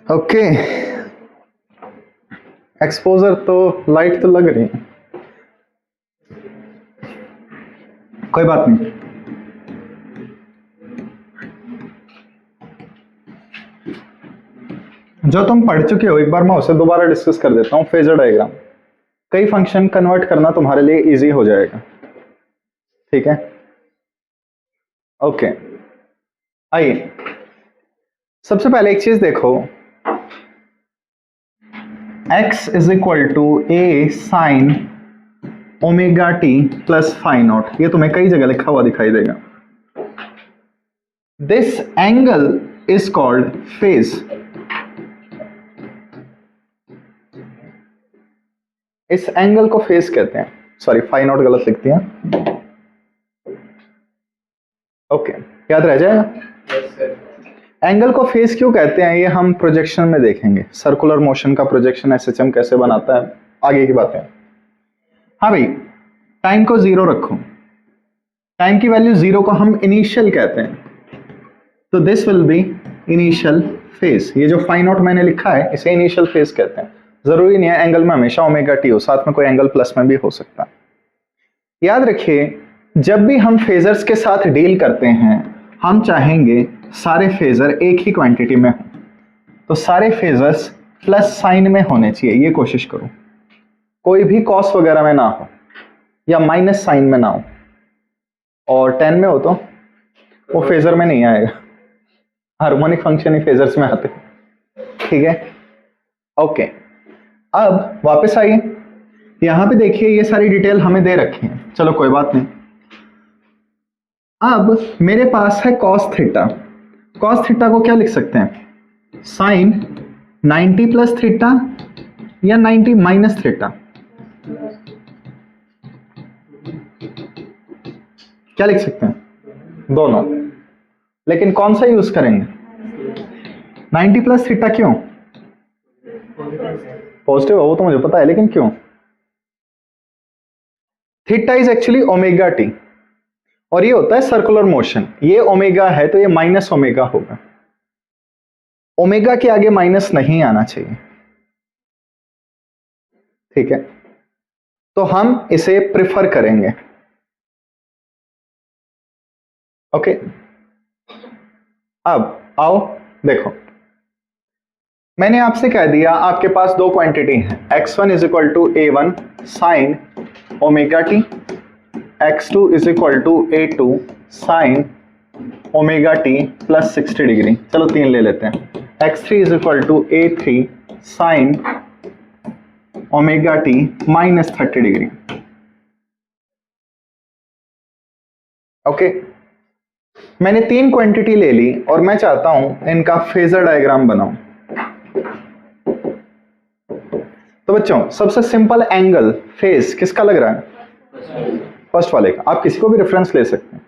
Okay, exposure तो light तो लग रही है, कोई बात नहीं। जो तुम पढ़ चुके हो एक बार मैं उसे दोबारा डिस्कस कर देता हूं। फेजर डायग्राम, कई फंक्शन कन्वर्ट करना तुम्हारे लिए इजी हो जाएगा, ठीक है? ओके, आइए सबसे पहले एक चीज देखो, x is equal to a sine omega T plus phi naught. ये तुम्हें कई जगह लिखा हुआ दिखाई देगा। This angle is called phase. इस एंगल को फेज कहते हैं। सॉरी, फाई नॉट गलत लिख दिया। ओके, याद रह जाएगा। एंगल को फेज क्यों कहते हैं ये हम प्रोजेक्शन में देखेंगे। सर्कुलर मोशन का प्रोजेक्शन एसएचएम कैसे बनाता है, आगे की बातें। हाँ भाई, टाइम को जीरो रखो। टाइम की वैल्यू जीरो को हम इनिशियल कहते हैं, तो this will be initial phase. ये जो फाई नॉट मैंने लिखा है इसे इनिशियल फेज कहते हैं। जरूरी नहीं है एंगल में हमेशा ओमेगा टी हो, साथ में कोई एंगल प्लस में भी हो सकता है। याद रखिए, जब भी हम फेजर्स के साथ डील करते हैं हम चाहेंगे सारे फेजर एक ही क्वांटिटी में हो, तो सारे फेजर्स प्लस साइन में होने चाहिए। ये कोशिश करो, कोई भी कॉस वगैरह में ना हो या माइनस साइन में ना हो। और 10 में हो तो वो फेजर में नहीं आएगा। हार्मोनिक फंक्शन ही फेजर्स में आते हैं, ठीक है? ओके, अब वापस आइए, यहां पे देखिए ये सारी डिटेल हमें दे रखी है। चलो कोई बात नहीं। अब मेरे पास है कॉस थीटा। कॉस थीटा को क्या लिख सकते हैं? साइन 90 प्लस थीटा या 90 माइनस थीटा। क्या लिख सकते हैं? दोनों, लेकिन कौन सा यूज करेंगे? 90 प्लस थीटा। क्यों? पॉजिटिव है वो तो मुझे पता है, लेकिन क्यों? Theta is actually omega T, और ये होता है सर्कुलर मोशन। ये ओमेगा है तो ये माइनस ओमेगा होगा। ओमेगा के आगे माइनस नहीं आना चाहिए, ठीक है? तो हम इसे प्रिफर करेंगे। ओके, अब आओ देखो, मैंने आपसे कह दिया आपके पास दो क्वांटिटी हैं, x1 is equal to a one sine omega t, x2 is equal to a two sine omega T plus 60 degree. चलो तीन ले लेते हैं। x3 is equal to a three sine omega t minus 30 degree. Okay, मैंने तीन quantity ले ली और मैं चाहता हूं इनका फेजर डायग्राम बनाऊं। तो बच्चों सबसे सिंपल एंगल फेज किसका लग रहा है? फर्स्ट वाले का। आप किसी को भी रेफरेंस ले सकते हैं।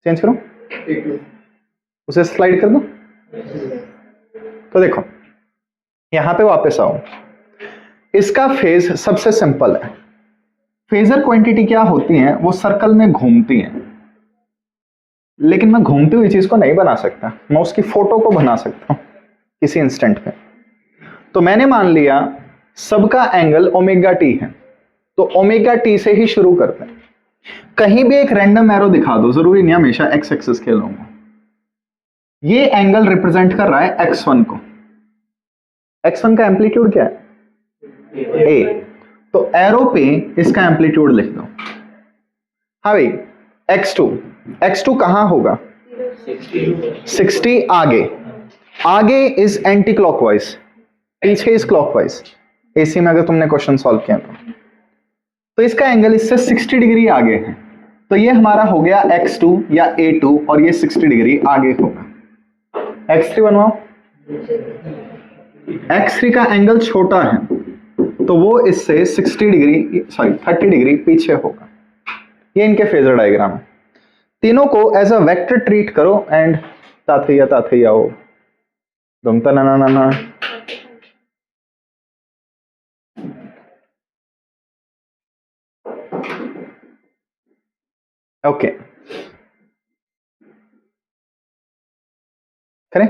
चेंज करो, उसे स्लाइड कर दो। तो देखो यहां पे वापस आओ, इसका फेज सबसे सिंपल है। फेजर क्वांटिटी क्या होती है? वो सर्कल में घूमती है, लेकिन मैं घूमती हुई चीज को नहीं बना सकता, मैं उसकी फोटो को बना सकता हूं किसी इंस्टेंट पे। तो मैंने मान लिया सबका एंगल ओमेगा टी है, तो ओमेगा टी से ही शुरू करते हैं। कहीं भी एक रैंडम एरो दिखा दो, जरूरी नहीं हमेशा एक्स एक्सिस के लूंगा। ये एंगल रिप्रेजेंट कर रहा है x1 को। x1 का एम्पलीट्यूड क्या है? a। तो एरो पे इसका एम्पलीट्यूड लिख दो। हाँ भाई, x2, x2 कहां होगा? 60 आगे। आगे इज एंटी क्लॉकवाइज, पीछे इज क्लॉकवाइज। एसी में अगर तुमने क्वेश्चन सॉल्व किया तो इसका एंगल इससे 60 डिग्री आगे है, तो ये हमारा हो गया x2 या a2, और ये 60 डिग्री आगे होगा। x3 बनवाओ। x3 का एंगल छोटा है, तो वो इससे 60 डिग्री, सॉरी 30 डिग्री पीछे होगा। ये इनके फेजर डायग्राम है। तीनों को एज अ वेक्टर ट्रीट करो एंड ताथैया हो दुमता ना ना ना ना। ओके, करें?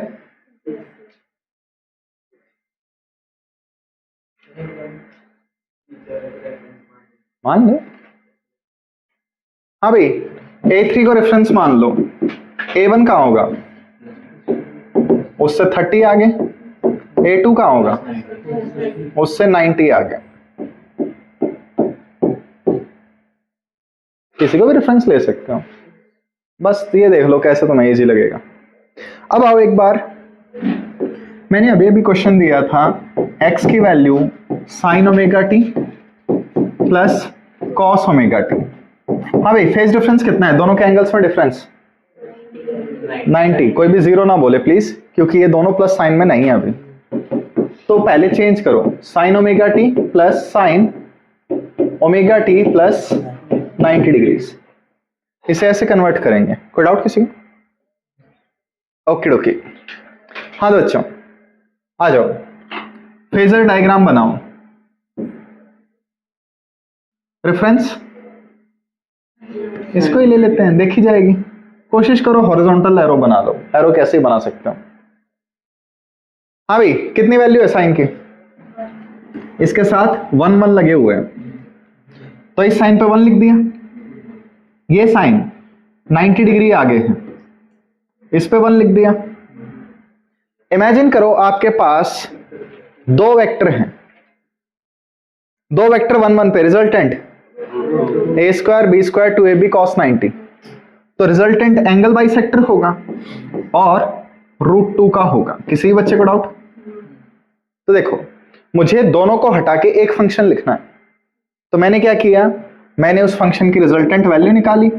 मान लो। हाँ भाई, A3 को रेफरेंस मान लो, A1 कहाँ होगा? उससे 30 आगे। A2 कहाँ होगा? उससे 90 आगे। किसी को भी रेफरेंस ले सकते हो, बस ये देख लो कैसे तुम्हें इजी लगेगा। अब आओ एक बार, मैंने अभी अभी क्वेश्चन दिया था, x की value sign omega T plus cos omega T. हाँ भाई, फेज डिफरेंस कितना है दोनों के एंगल्स में? डिफरेंस 90। कोई भी जीरो ना बोले प्लीज, क्योंकि ये दोनों प्लस साइन में नहीं है अभी। तो पहले चेंज करो, sign omega T plus sign omega T plus 90 degrees, इसे ऐसे कन्वर्ट करेंगे। कोई डाउट किसी को? Okay okay. हाँ तो बच्चों आ जाओ, फेजर डायग्राम बनाओ। रेफरेंस इसको ही ले लेते हैं, देखी जाएगी। कोशिश करो हॉरिजॉन्टल एरो बना लो। एरो कैसे बना सकते हो? हाँ भाई, कितनी वैल्यू है साइन की? इसके साथ 1 1 लगे हुए हैं, तो इस साइन पे 1 लिख दिया। ये साइन 90 डिग्री आगे है, इस पे 1 लिख दिया। इमेजिन करो आपके पास दो वेक्टर हैं, दो वेक्टर 1 1 पे, resultant a square b square 2ab cos 90। तो रिजल्टेंट एंगल बाइसेक्टर होगा और √2 का होगा। किसी बच्चे को डाउट? तो देखो, मुझे दोनों को हटा के एक फंक्शन लिखना है, तो मैंने क्या किया, मैंने उस फंक्शन की रिजल्टेंट वैल्यू निकाली।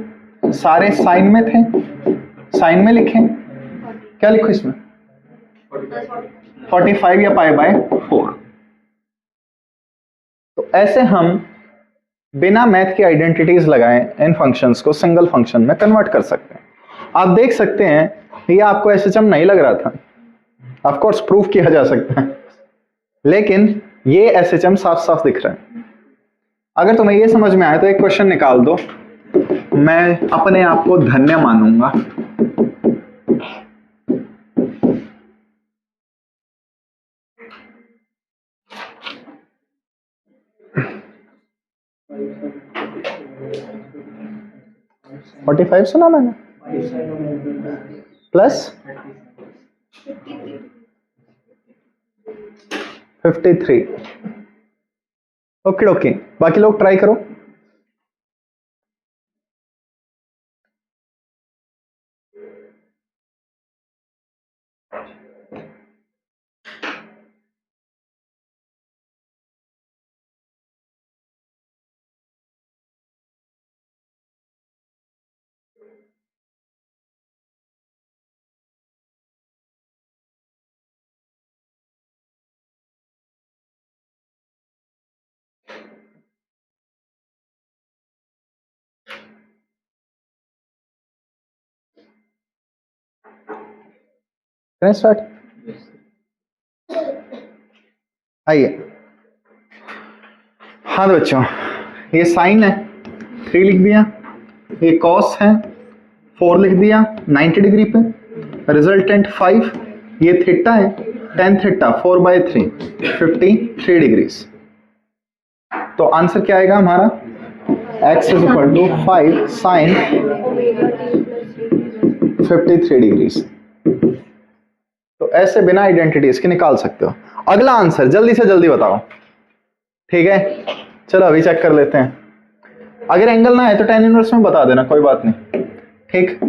सारे साइन में थे, साइन में लिखे। क्या लिखो इसमें? 45 या पाई बाय 4। तो ऐसे हम बिना मैथ की आइडेंटिटीज लगाए इन फंक्शंस को सिंगल फंक्शन में कन्वर्ट कर सकते हैं। आप देख सकते हैं ये आपको एसएचएम नहीं लग रहा था, ऑफ कोर्स प्रूफ किया जा सकता है, लेकिन ये एसएचएम साफ साफ दिख रहा है। अगर तुम्हें ये समझ में आए तो एक क्वेश्चन निकाल दो, मैं अपने आप को धन्य मानूंगा। फोर्टी 45 सुना मैंने, प्लस 53। ओके ओके, बाकी लोग ट्राई करो। करें स्टार्ट? आइए। हाँ तो बच्चों, ये साइन है 3 लिख दिया, ये कॉस है 4 लिख दिया 90 डिग्री पे, रिजल्टेंट 5, ये थीटा है tan थीटा 4/3 53 डिग्रीज। तो आंसर क्या आएगा हमारा? x is equal to 5 sine 53 degrees. तो ऐसे बिना आइडेंटिटीज के निकाल सकते हो। अगला आंसर जल्दी से जल्दी बताओ, ठीक है? चलो अभी चेक कर लेते हैं। अगर एंगल ना है तो tan इनवर्स में बता देना, कोई बात नहीं, ठीक?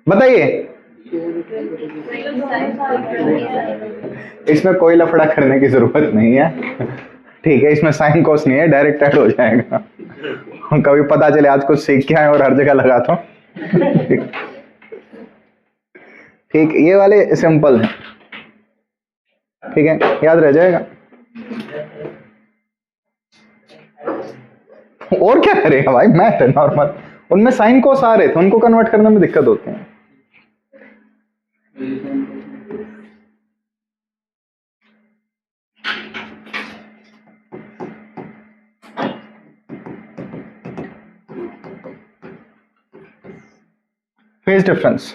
बताइए। इसमें कोई लफड़ा करने की जरूरत नहीं है, ठीक है? इसमें साइन कोस नहीं है, डायरेक्ट ऐड हो जाएगा। कभी पता चले आज कुछ सीख के आए और हर जगह लगा तो ठीक, ये वाले सिंपल है, ठीक है, याद रह जाएगा। और क्या करेगा भाई, मैथ है नॉर्मल, उनमें साइन कोस आ रहे थे, उनको कन्वर्ट करने में दिक्कत होती है। फेज डिफरेंस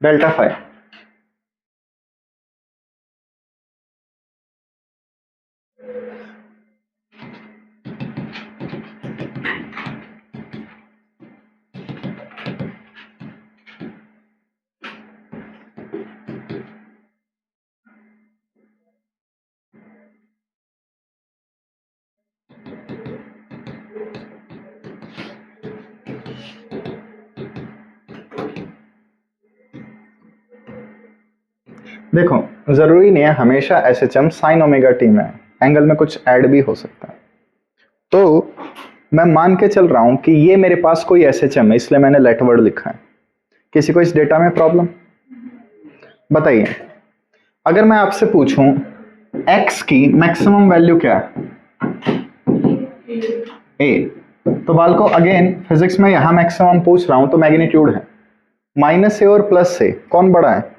डेल्टा फाई, देखो जरूरी नहीं है हमेशा S H M sine omega t में, एंगल में कुछ ऐड भी हो सकता है। तो मैं मान के चल रहा हूं कि ये मेरे पास कोई एस एच एम है, इसलिए मैंने लेट वर्ड लिखा है। किसी को इस डेटा में प्रॉब्लम बताइए? अगर मैं आपसे पूछूं x की मैक्सिमम वैल्यू क्या है? a। तो बालको अगेन फिजिक्स में यहां मैक्सिमम पूछ रहा हूं तो मैग्नीट्यूड है। माइनस ए और प्लस ए कौन बड़ा है?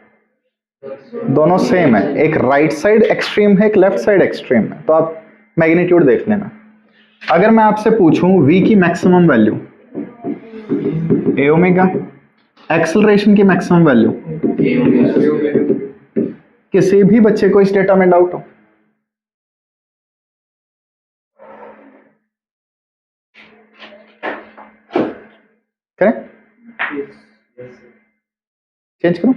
दोनों सेम है, एक राइट साइड एक्सट्रीम है, एक लेफ्ट साइड एक्सट्रीम है, तो आप मैग्नीट्यूड देख लेना। अगर मैं आपसे पूछूं v की मैक्सिमम वैल्यू ए ओमेगा, एक्सेलरेशन की मैक्सिमम वैल्यू, किसी भी बच्चे को इस डेटा में डाउट हो? करें चेंज करूं?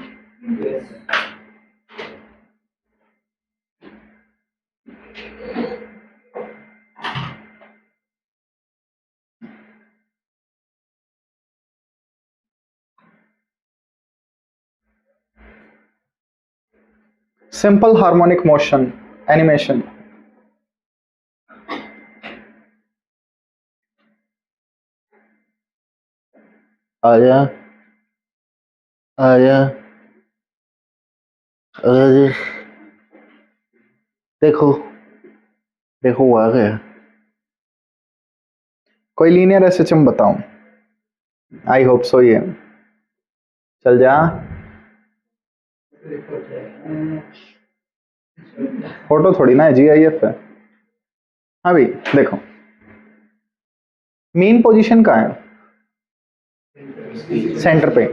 सिंपल हार्मोनिक मोशन एनिमेशन, आया आया, अरे देखो देखो वो आ गया। कोई लीनियर एसएचएम बताऊं? I hope so. ये चल जा, फोटो थोड़ी ना है, जीआईएफ है। हाँ भाई देखो, मेन पोजीशन कहाँ है? सेंटर पे,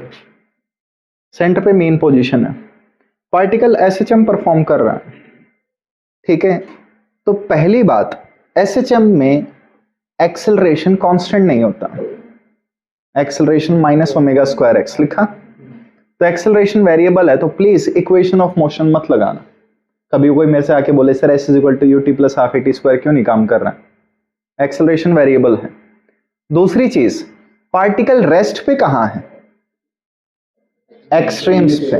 सेंटर पे मेन पोजीशन है। पार्टिकल एसएचएम परफॉर्म कर रहा है, ठीक है। तो पहली बात, एसएचएम में एक्सेलरेशन कांस्टेंट नहीं होता, acceleration minus omega square x लिखा। तो एक्सेलरेशन वेरिएबल है, तो प्लीज इक्वेशन ऑफ मोशन मत लगाना। कभी कोई मेरे से आके बोले sir s is equal to u t plus half a t square क्यों नहीं काम कर रहा है? एक्सेलरेशन वेरिएबल है। दूसरी चीज, पार्टिकल रेस्ट पे कहां है? एक्सट्रीम्स पे।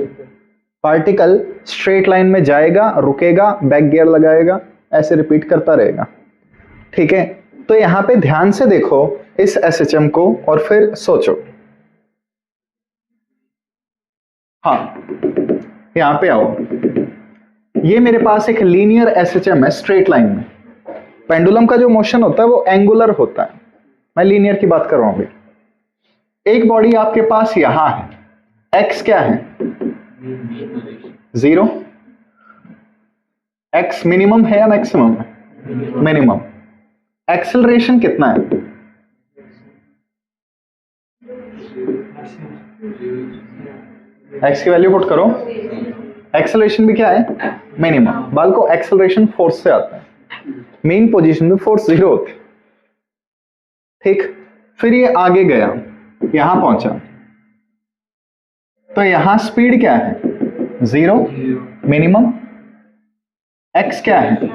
पार्टिकल स्ट्रेट लाइन में जाएगा, रुकेगा, बैक गियर लगाएगा, ऐसे रिपीट करता रहेगा, ठीक है। तो यहां पे ध्यान से देखो इस एसएचएम को और फिर सोचो। हाँ यहां पे आओ, ये मेरे पास एक लीनियर एसएचएम है स्ट्रेट लाइन में। पेंडुलम का जो मोशन होता है वो एंगुलर होता है, मैं लीनियर की बात कर रहा हूं अभी। एक बॉडी आपके पास यहां है, एक्स क्या है? 0। एक्स मिनिमम है या मैक्सिमम है? मिनिमम। एक्सेलरेशन कितना है? एक्स की वैल्यू पुट करो, एक्सेलरेशन भी क्या है? मिनिमम। बाल को एक्सेलरेशन फोर्स से आता है, मेन पोजीशन में फोर्स 0 होती है, ठीक। फिर ये आगे गया, यहां पहुंचा, तो यहां स्पीड क्या है? 0 मिनिमम। एक्स क्या है?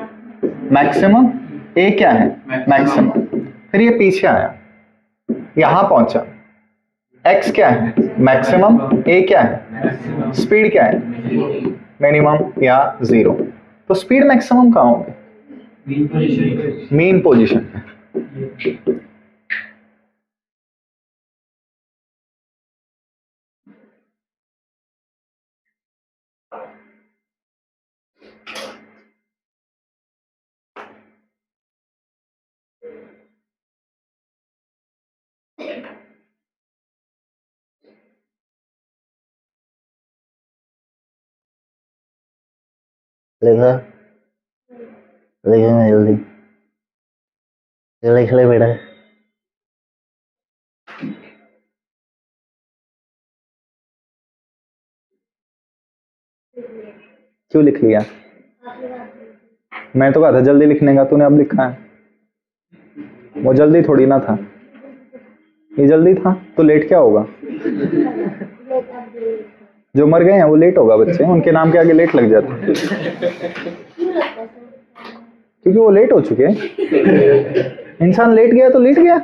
मैक्सिमम। ए क्या है? मैक्सिमम। फिर ये पीछे आया, यहां पहुंचा, एक्स क्या है? मैक्सिमम। ए क्या है? स्पीड क्या है? मिनिमम या 0। तो स्पीड मैक्सिमम कहां होगी? मेन पोजीशन पे। लिखा, लिखेंगे जल्दी, लिख ले बेटा। क्यों लिख लिया? मैं तो कहा था जल्दी लिखने का, तूने अब लिखा है। वो जल्दी थोड़ी ना था, ये जल्दी था तो लेट क्या होगा? जो मर गए हैं वो लेट होगा बच्चे, उनके नाम के आगे लेट लग जाता है क्योंकि वो लेट हो चुके हैं। इंसान लेट गया तो लेट गया।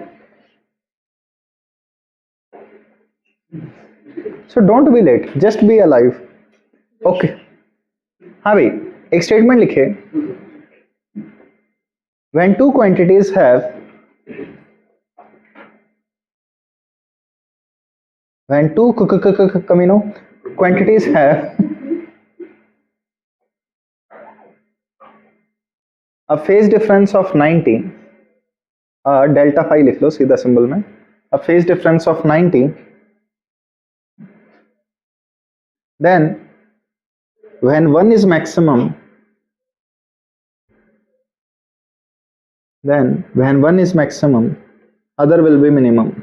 So don't be late, just be alive. Okay, हाँ भाई, एक स्टेटमेंट लिखे, when two quantities have when two कमीनो quantities have a phase difference of 90, delta phi लिख लो सीधा सिंबल में, a phase difference of 90, then when one is maximum, then when one is maximum, other will be minimum.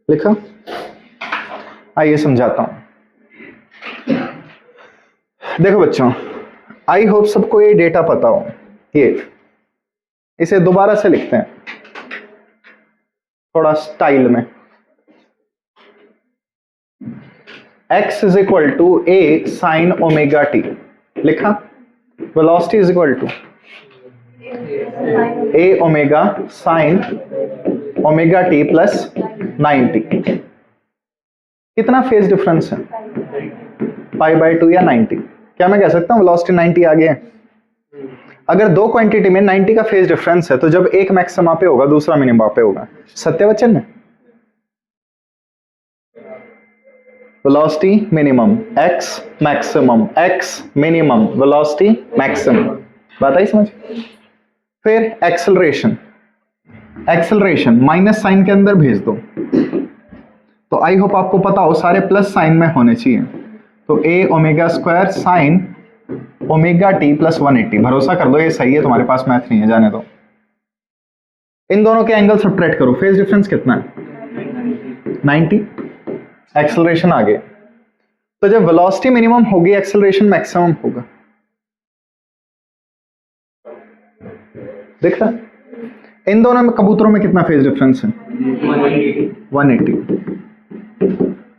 लिखा? आइए समझाता हूं। देखो बच्चों, आई होप सबको ये डेटा पता हो। ये इसे दोबारा से लिखते हैं थोड़ा स्टाइल में। x is equal to a sine omega T. लिखा? Velocity is equal to a omega sine omega T plus 90। कितना फेज डिफरेंस है? पाई बाय 2 या 90। क्या मैं कह सकता हूं वेलोसिटी 90 आ गया? अगर दो क्वांटिटी में 90 का फेज डिफरेंस है तो जब एक मैक्सिमा पे होगा दूसरा मिनिमा पे होगा। सत्य वचन है? Velocity minimum x maximum, x minimum, velocity maximum. बात आई समझ? फिर एक्सेलरेशन, एक्सेलरेशन माइनस साइन के अंदर भेज दो। तो आई होप आपको पता हो सारे प्लस साइन में होने चाहिए। तो a omega square sine omega T plus 180। भरोसा कर दो ये सही है, तुम्हारे पास मैथ नहीं है, जाने दो। इन दोनों के एंगल सब्ट्रैक्ट करो, फेज डिफरेंस कितना है? 90। एक्सेलरेशन आ गया। तो जब वेलोसिटी मिनिमम होगी एक्सेलरेशन मैक्सिमम होगा। देख रहा? इन दोनों में कबूतरों में कितना फेज डिफरेंस है? 180।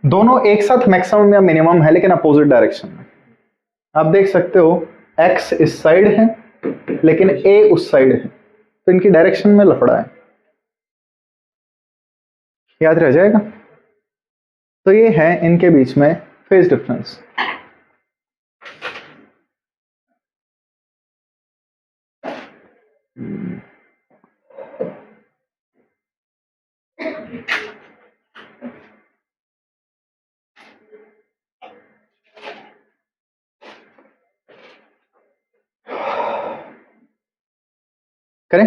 दोनों एक साथ मैक्सिमम या मिनिमम है लेकिन अपोजिट डायरेक्शन में। आप देख सकते हो x इस साइड है लेकिन a उस साइड है, तो इनकी डायरेक्शन में लफड़ा है। याद रह जाएगा? तो ये है इनके बीच में फेज डिफरेंस। करें?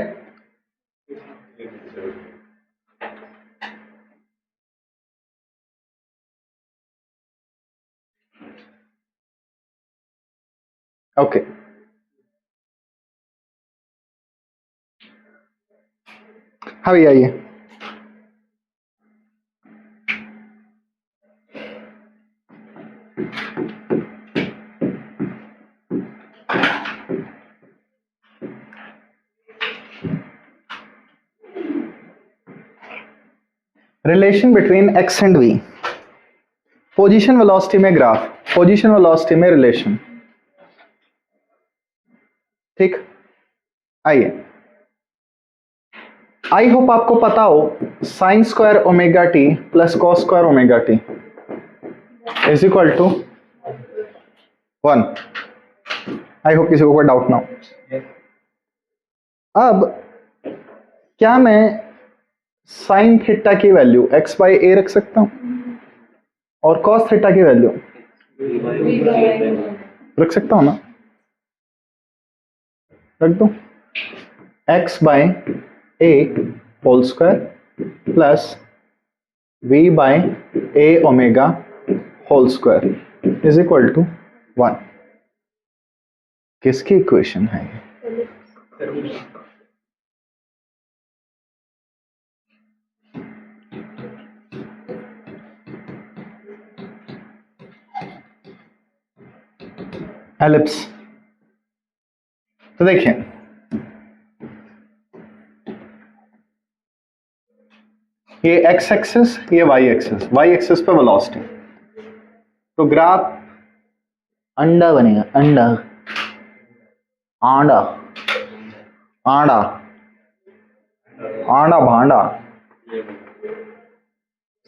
ओके, हाँ भैया आइए। Relation between x and v, position velocity में ग्राफ, पोजीशन वेलोसिटी में रिलेशन। ठीक, आइए। आई होप आपको पता हो sine square omega T plus cos square omega t is equal to 1। I hope किसी को कोई डाउट ना हो। अब क्या मैं साइन थीटा की वैल्यू x बाई ए रख सकता हूं और कॉस थीटा की वैल्यू रख सकता हूं ना? रख दो, x by a whole square plus v by a omega whole square is equal to 1। किसकी इक्वेशन है ये? एलिप्स। तो देखिए ये x एक्सिस, ये y एक्सिस। y एक्सिस पे वेलोसिटी, तो ग्राफ अंडा बनेगा, अंडा, आंडा, आंडा, आंडा भांडा,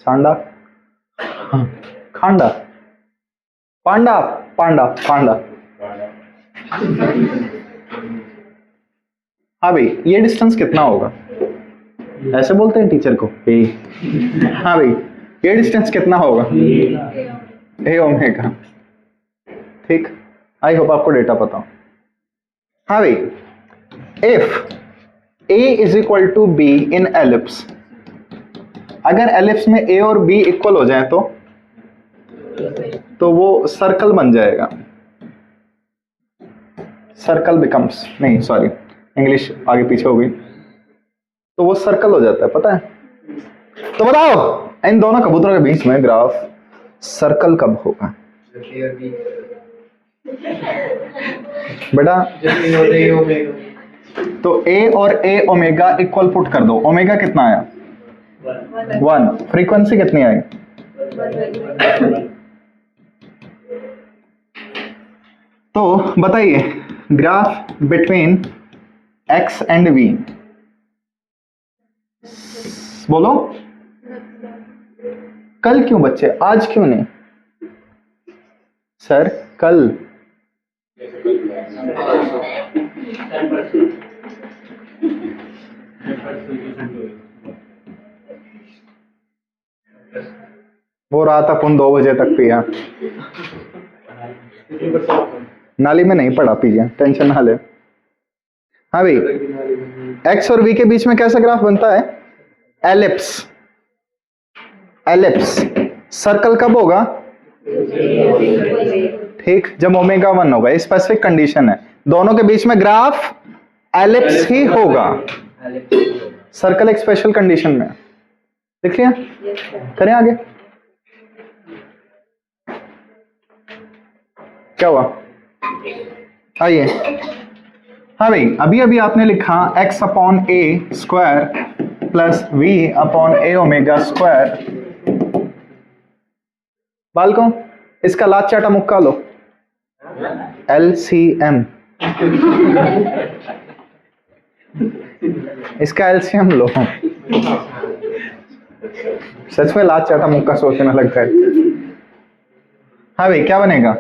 सांडा, खांडा, पांडा, पांडा, पांडा। हाँ भाई, ये डिस्टेंस कितना होगा? ऐसे बोलते हैं टीचर को ए। हाँ भाई, ये डिस्टेंस कितना होगा? A omega. ठीक, आई होप आपको डेटा पता हो। हाँ भाई, if a is equal to b in ellipse, अगर एलिप्स में a और b इक्वल हो जाए तो वो सर्कल बन जाएगा। सर्कल बिकम्स, नहीं सॉरी इंग्लिश आगे पीछे हो गई, तो वो सर्कल हो जाता है, पता है? तो बताओ इन दोनों कबूतरों के बीच में ग्राफ सर्कल कब होगा? बेटा तो a और a ओमेगा इक्वल पुट कर दो। ओमेगा कितना आया? 1। फ्रीक्वेंसी कितनी आई? तो बताइए graph between x and v, बोलो। कल क्यों बच्चे, आज क्यों नहीं? सर कल। वो रात अपन 2 बजे तक पिया, नाली में नहीं पड़ा, पिया, टेंशन ना ले। हाँ भाई, x और v के बीच में कैसा ग्राफ बनता है? एलिप्स। एलिप्स सर्कल कब होगा? ठीक, जब ओमेगा 1 होगा। स्पेसिफिक कंडीशन है, दोनों के बीच में ग्राफ एलिप्स ही होगा। सर्कल एक स्पेशल कंडीशन में, लिख लिया? करें आगे, क्या हुआ? आइए। हाँ भाई, अभी अभी आपने लिखा x अपॉन ए स्क्वायर प्लस v अपॉन ए ओमेगा स्क्वायर। बालकों इसका लात चाटा मुक्का लो, LCM। इसका एलसीएम लो। सच में लात चाटा मुक्का सोचने लगता है। हाँ भाई, क्या बनेगा?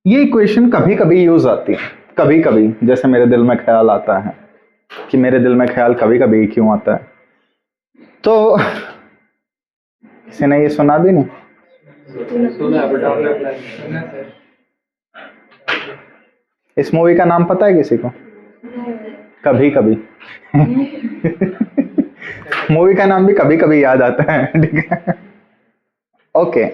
ये इक्वेशन कभी कभी यूज आती है, कभी कभी, जैसे मेरे दिल में ख्याल आता है कि मेरे दिल में ख्याल कभी कभी क्यों आता है। तो किसी ने ये सुना भी नहीं? इस मूवी का नाम पता है किसी को? कभी कभी। मूवी का नाम भी कभी कभी याद आता है, ठीक है? ओके,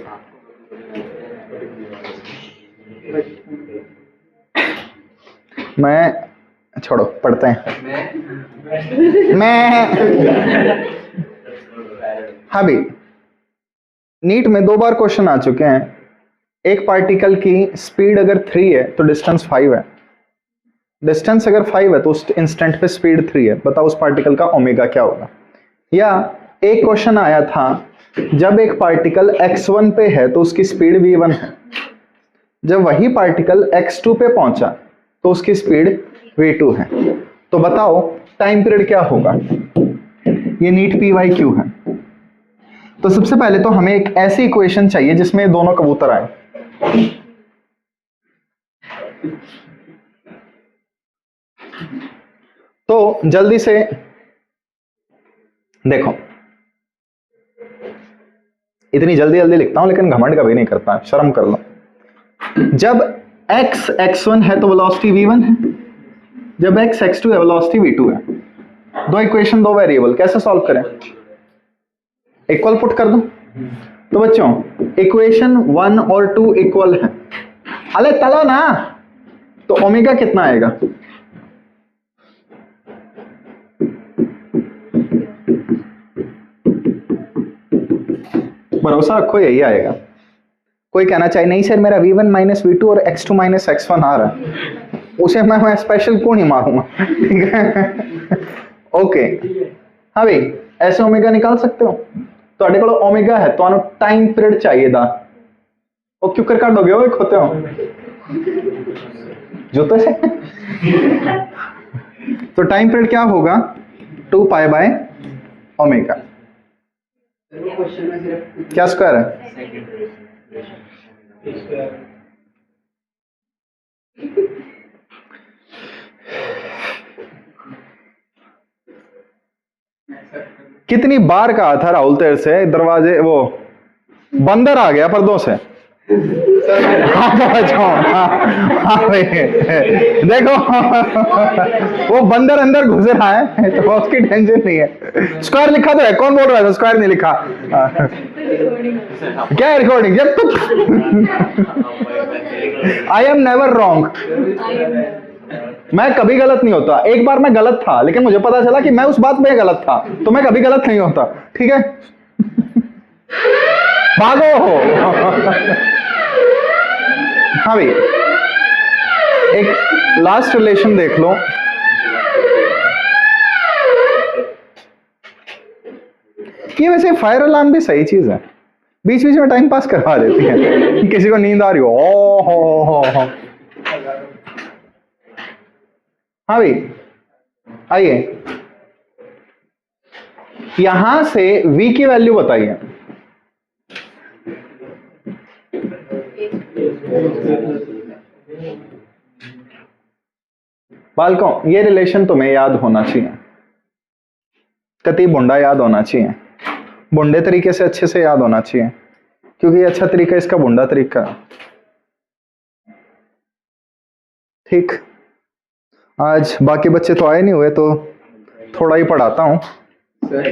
मैं छोड़ो, पढ़ते हैं। मैं हाँ भाई, नीट में 2 बार क्वेश्चन आ चुके हैं। एक पार्टिकल की स्पीड अगर 3 है तो डिस्टेंस 5 है, डिस्टेंस अगर 5 है तो उस इंस्टेंट पे स्पीड 3 है, बताओ उस पार्टिकल का ओमेगा क्या होगा? या एक क्वेश्चन आया था, जब एक पार्टिकल x1 पे है तो उसकी स्पीड v1 है, जब वही पार्टिकल x2 पे पहुंचा तो उसकी स्पीड v2 है, तो बताओ टाइम पीरियड क्या होगा? ये नीट PYQ है। तो सबसे पहले तो हमें एक ऐसी इक्वेशन चाहिए जिसमें दोनों कबूतर आए। तो जल्दी से देखो, इतनी जल्दी जल्दी लिखता हूं लेकिन घमंड कभी नहीं करता, शर्म कर लो। जब x x1 है तो वेलोसिटी v1 है, जब x x2 है वेलोसिटी v2 है। दो इक्वेशन, दो वेरिएबल, कैसे सॉल्व करें? इक्वल पुट कर दो। तो बच्चों इक्वेशन 1 और 2 इक्वल है, अरे तला ना, तो ओमेगा कितना आएगा? भरोसा रखो यही आएगा। कोई कहना चाहिए नहीं सर मेरा v1 माइनस v2 और x2 माइनस x1 आ रहा है, उसे मैं स्पेशल क्यों नहीं मारूंगा? ठीक है ओके। हाँ भाई, ऐसे ओमेगा निकाल सकते हो। ਤੁਹਾਡੇ ਕੋਲ ओमेगा है, ਤੁਹਾਨੂੰ टाइम पीरियड चाहिए था, वो क्यों कर काटोगे वो खोते हो जूते से तो टाइम पीरियड क्या होगा? 2 पाई बाय ओमेगा। क्या स्क्वायर है? कितनी बार कहा था राहुल तेरे से, दरवाजे वो बंदर आ गया पर्दों से। देखो वो बंदर अंदर घुस रहा है तो उसकी टेंशन नहीं है। स्क्वायर लिखा तो है, कौन बोल रहा था स्क्वायर नहीं लिखा? क्या है रिकॉर्डिंग? जब तक आई एम नेवर रॉन्ग, मैं कभी गलत नहीं होता। एक बार मैं गलत था लेकिन मुझे पता चला कि मैं उस बात में गलत था, तो मैं कभी गलत नहीं होता। ठीक है भागो हाँ भाई, एक लास्ट रिलेशन देख लो। ये वैसे फायर अलार्म भी सही चीज है, बीच बीच में टाइम पास करवा देती है। किसी को नींद आ रही हो, ओ हो। हाँ भाई आइए, यहां से v की वैल्यू बताइए। बालकों ये रिलेशन तुम्हें याद होना चाहिए, कति बुंडा याद होना चाहिए, बुंडे तरीके से अच्छे से याद होना चाहिए, क्योंकि अच्छा तरीका इसका बुंडा तरीका। ठीक, आज बाकी बच्चे तो आए नहीं हुए तो थोड़ा ही पढ़ाता हूं।